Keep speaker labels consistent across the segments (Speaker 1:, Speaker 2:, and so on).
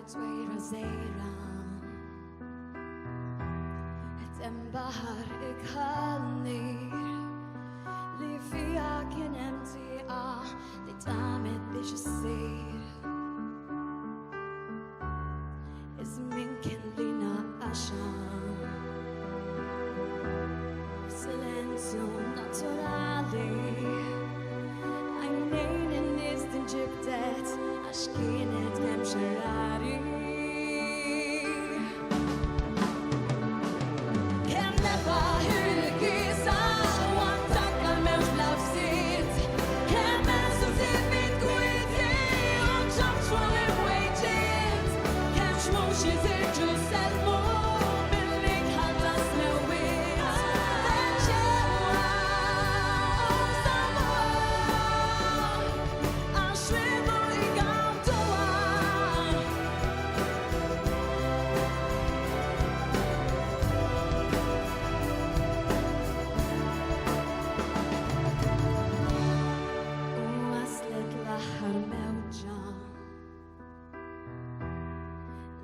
Speaker 1: twejra zejra Hemm baħar ikħallnir li fija kien hemm tieqa li tagħmel biex issir Iż-żmien kien lina għaxam Silenzju naturali Għajnejn in-nies tinġibdet għax kienet kemm xarrari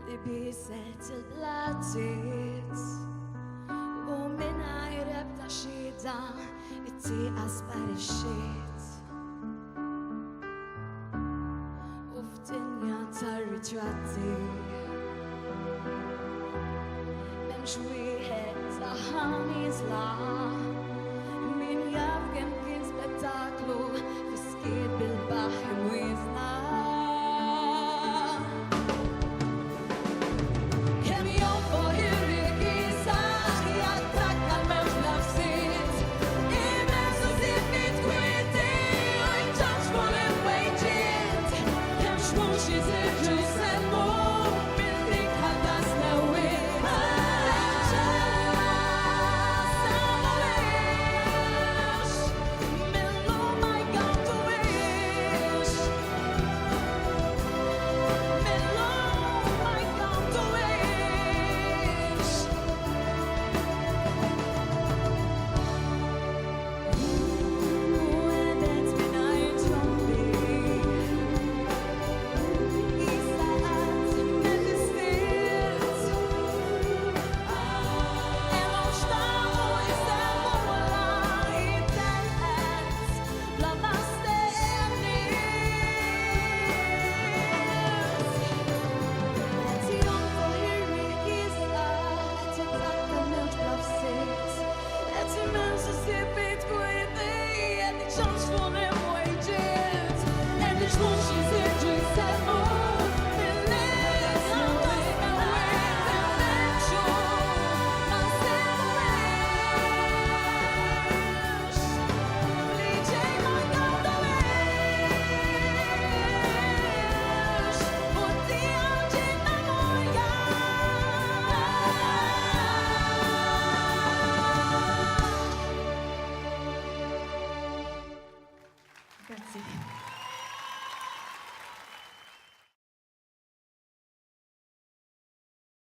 Speaker 1: Li biset il-blatit U mingħajr ebda xhieda it-tieqa sparixxiet U f'dinja tar-ritratti m'hemmx wieħed saħħan jiżla'